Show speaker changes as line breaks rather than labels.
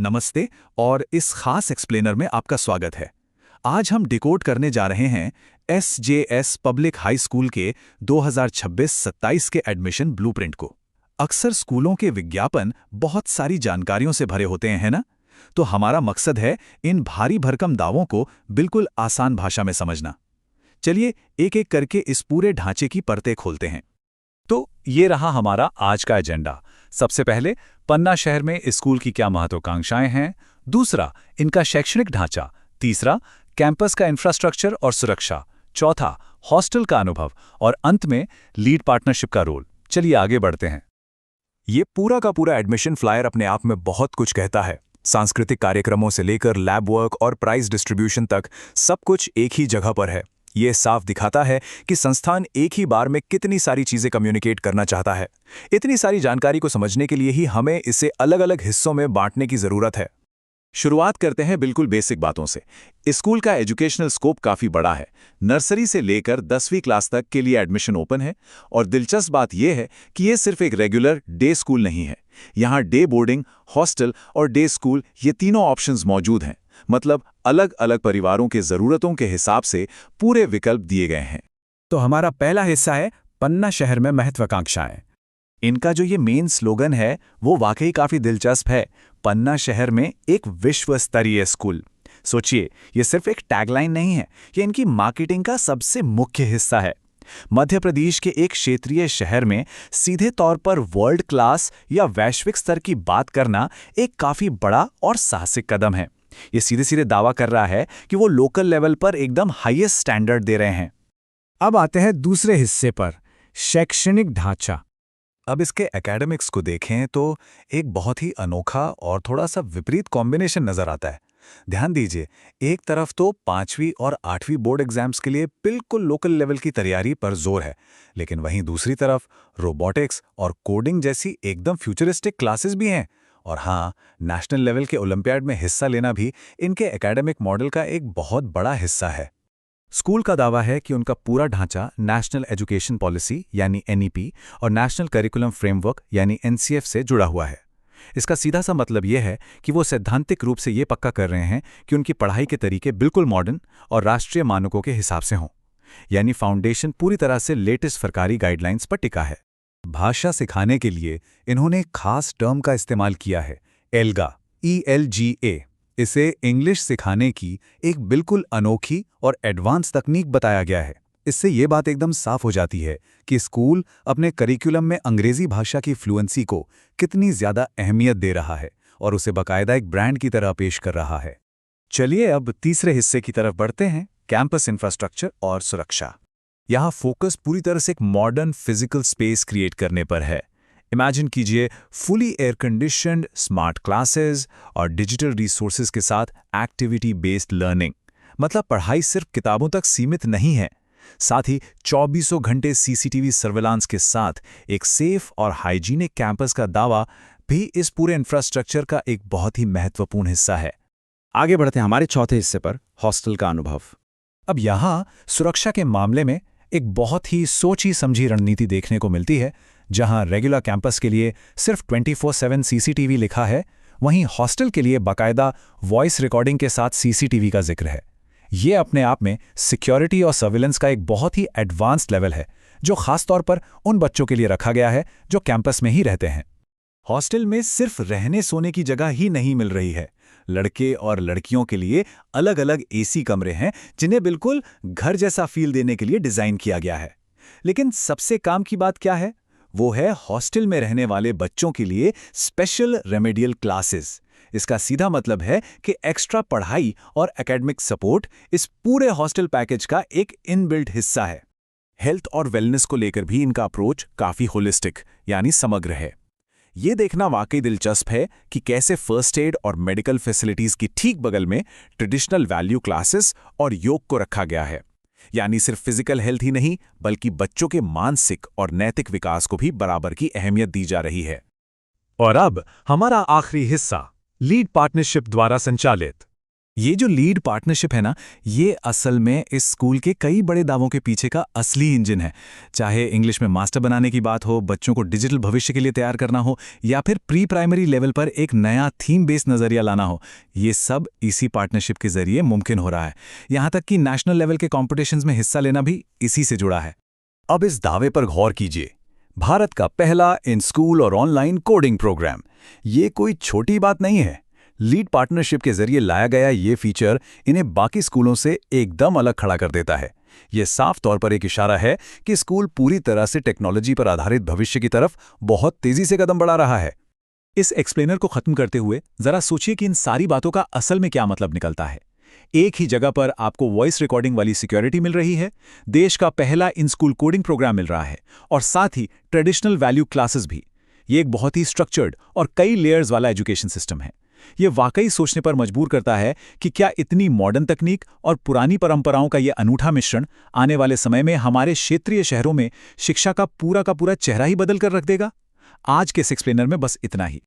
नमस्ते और इस खास एक्सप्लेनर में आपका स्वागत है। आज हम डिकोड करने जा रहे हैं एसजेएस पब्लिक हाई स्कूल के 2026-27 के एडमिशन ब्लूप्रिंट को। अक्सर स्कूलों के विज्ञापन बहुत सारी जानकारियों से भरे होते हैं, है ना? तो हमारा मकसद है इन भारी भरकम दावों को बिल्कुल आसान भाषा में समझना। चलिए एक एक करके इस पूरे ढांचे की परतें खोलते हैं। तो ये रहा हमारा आज का एजेंडा। सबसे पहले पन्ना शहर में इस स्कूल की क्या महत्वाकांक्षाएं हैं, दूसरा इनका शैक्षणिक ढांचा, तीसरा कैंपस का इंफ्रास्ट्रक्चर और सुरक्षा, चौथा हॉस्टल का अनुभव और अंत में लीड पार्टनरशिप का रोल। चलिए आगे बढ़ते हैं। ये पूरा का पूरा एडमिशन फ्लायर अपने आप में बहुत कुछ कहता है। सांस्कृतिक कार्यक्रमों से लेकर लैब वर्क और प्राइज डिस्ट्रीब्यूशन तक सब कुछ एक ही जगह पर है। ये साफ दिखाता है कि संस्थान एक ही बार में कितनी सारी चीजें कम्युनिकेट करना चाहता है। इतनी सारी जानकारी को समझने के लिए ही हमें इसे अलग अलग हिस्सों में बांटने की जरूरत है। शुरुआत करते हैं बिल्कुल बेसिक बातों से। इस स्कूल का एजुकेशनल स्कोप काफी बड़ा है। नर्सरी से लेकर 10वीं क्लास तक के लिए एडमिशन ओपन है और दिलचस्प बात यह है कि यह सिर्फ एक रेगुलर डे स्कूल नहीं है। यहाँ डे बोर्डिंग, हॉस्टल और डे स्कूल ये तीनों ऑप्शंस मौजूद हैं। मतलब अलग अलग परिवारों के जरूरतों के हिसाब से पूरे विकल्प दिए गए हैं।
तो हमारा पहला हिस्सा है पन्ना शहर में महत्वाकांक्षाएं।
इनका जो ये मेन स्लोगन है वो वाकई काफी दिलचस्प है। पन्ना शहर में एक विश्व स्तरीय स्कूल। सोचिए, ये सिर्फ एक टैगलाइन नहीं है, ये इनकी मार्केटिंग का सबसे मुख्य हिस्सा है। मध्य प्रदेश के एक क्षेत्रीय शहर में सीधे तौर पर वर्ल्ड क्लास या वैश्विक स्तर की बात करना एक काफी बड़ा और साहसिक कदम है। ये सीधे सीधे दावा कर रहा है कि वो लोकल लेवल पर एकदम हाईएस्ट स्टैंडर्ड दे रहे हैं।
अब आते हैं दूसरे हिस्से पर, शैक्षणिक ढांचा।
अब इसके एकेडमिक्स को देखें तो एक बहुत ही अनोखा और थोड़ा सा विपरीत कॉम्बिनेशन नजर आता है। ध्यान दीजिए, एक तरफ तो 5वीं और 8वीं बोर्ड एग्जाम्स के लिए बिल्कुल लोकल लेवल की तैयारी पर जोर है, लेकिन वहीं दूसरी तरफ रोबोटिक्स और कोडिंग जैसी एकदम फ्यूचरिस्टिक क्लासेस भी हैं। और हाँ, नेशनल लेवल के ओलंपियाड में हिस्सा लेना भी इनके एकेडमिक मॉडल का एक बहुत बड़ा हिस्सा है। स्कूल का दावा है कि उनका पूरा ढांचा नेशनल एजुकेशन पॉलिसी यानी एनईपी और नेशनल करिकुलम फ्रेमवर्क यानी एनसीएफ से जुड़ा हुआ है। इसका सीधा सा मतलब यह है कि वो सैद्धांतिक रूप से ये पक्का कर रहे हैं कि उनकी पढ़ाई के तरीके बिल्कुल मॉडर्न और राष्ट्रीय मानकों के हिसाब से हों, यानी फाउंडेशन पूरी तरह से लेटेस्ट सरकारी गाइडलाइंस पर टिका है। भाषा सिखाने के लिए इन्होंने एक खास टर्म का इस्तेमाल किया है, एल्गा, ELGA। इसे इंग्लिश सिखाने की एक बिल्कुल अनोखी और एडवांस तकनीक बताया गया है। इससे ये बात एकदम साफ हो जाती है कि स्कूल अपने करिकुलम में अंग्रेजी भाषा की फ्लुएंसी को कितनी ज्यादा अहमियत दे रहा है और उसे बाकायदा एक ब्रांड की तरह पेश कर रहा है। चलिए अब तीसरे हिस्से की तरफ बढ़ते हैं, कैंपस इंफ्रास्ट्रक्चर और सुरक्षा। यहाँ फोकस पूरी तरह से एक मॉडर्न फिजिकल स्पेस क्रिएट करने पर है। इमेजिन कीजिए fully air conditioned smart classes और डिजिटल रिसोर्सेज के साथ एक्टिविटी बेस्ड लर्निंग। मतलब पढ़ाई सिर्फ किताबों तक सीमित नहीं है, साथ ही 24 घंटे सीसीटीवी सर्वेलांस के साथ एक सेफ और हाइजीनिक कैंपस का दावा भी इस पूरे इंफ्रास्ट्रक्चर का एक बहुत ही महत्वपूर्ण हिस्सा है।
आगे बढ़ते हैं हमारे चौथे हिस्से पर, हॉस्टल का अनुभव।
अब यहाँ सुरक्षा के मामले में एक बहुत ही सोची समझी रणनीति देखने को मिलती है। जहां रेगुलर कैंपस के लिए सिर्फ 24/7 सीसीटीवी लिखा है, वहीं हॉस्टल के लिए बाकायदा वॉइस रिकॉर्डिंग के साथ सीसीटीवी का जिक्र है। ये अपने आप में सिक्योरिटी और सर्विलेंस का एक बहुत ही एडवांस्ड लेवल है, जो खासतौर पर उन बच्चों के लिए रखा गया है जो कैंपस में ही रहते हैं। हॉस्टल में सिर्फ रहने सोने की जगह ही नहीं मिल रही है, लड़के और लड़कियों के लिए अलग अलग एसी कमरे हैं जिन्हें बिल्कुल घर जैसा फील देने के लिए डिजाइन किया गया है। लेकिन सबसे काम की बात क्या है? वो है हॉस्टल में रहने वाले बच्चों के लिए स्पेशल रेमेडियल क्लासेस। इसका सीधा मतलब है कि एक्स्ट्रा पढ़ाई और एकेडमिक सपोर्ट इस पूरे हॉस्टल पैकेज का एक इनबिल्ट हिस्सा है। हेल्थ और वेलनेस को लेकर भी इनका अप्रोच काफी होलिस्टिक यानी समग्र है। ये देखना वाकई दिलचस्प है कि कैसे फर्स्ट एड और मेडिकल फैसिलिटीज की ठीक बगल में ट्रेडिशनल वैल्यू क्लासेस और योग को रखा गया है। यानी सिर्फ फिजिकल हेल्थ ही नहीं, बल्कि बच्चों के मानसिक और नैतिक विकास को भी बराबर की अहमियत दी जा रही है।
और अब हमारा आखिरी हिस्सा, लीड पार्टनरशिप द्वारा संचालित।
ये जो लीड पार्टनरशिप है ना, ये असल में इस स्कूल के कई बड़े दावों के पीछे का असली इंजन है। चाहे इंग्लिश में मास्टर बनाने की बात हो, बच्चों को डिजिटल भविष्य के लिए तैयार करना हो, या फिर प्री प्राइमरी लेवल पर एक नया थीम बेस्ड नजरिया लाना हो, ये सब इसी पार्टनरशिप के जरिए मुमकिन हो रहा है। यहाँ तक कि नेशनल लेवल के कॉम्पिटिशन्स में हिस्सा लेना भी इसी से जुड़ा है।
अब इस दावे पर गौर कीजिए, भारत का पहला इन स्कूल और ऑनलाइन कोडिंग प्रोग्राम। ये कोई छोटी बात नहीं है। लीड पार्टनरशिप के जरिए लाया गया ये फीचर इन्हें बाकी स्कूलों से एकदम अलग खड़ा कर देता है। ये साफ तौर पर एक इशारा है कि स्कूल पूरी तरह से टेक्नोलॉजी पर आधारित भविष्य की तरफ बहुत तेजी से कदम बढ़ा रहा है।
इस एक्सप्लेनर को खत्म करते हुए जरा सोचिए कि इन सारी बातों का असल में क्या मतलब निकलता है। एक ही जगह पर आपको वॉइस रिकॉर्डिंग वाली सिक्योरिटी मिल रही है, देश का पहला इन स्कूल कोडिंग प्रोग्राम मिल रहा है, और साथ ही ट्रेडिशनल वैल्यू क्लासेस भी। ये एक बहुत ही स्ट्रक्चर्ड और कई लेयर्स वाला एजुकेशन सिस्टम है। ये वाकई सोचने पर मजबूर करता है कि क्या इतनी मॉडर्न तकनीक और पुरानी परंपराओं का ये अनूठा मिश्रण आने वाले समय में हमारे क्षेत्रीय शहरों में शिक्षा का पूरा चेहरा ही बदल कर रख देगा। आज के इस एक्सप्लेनर में बस इतना ही।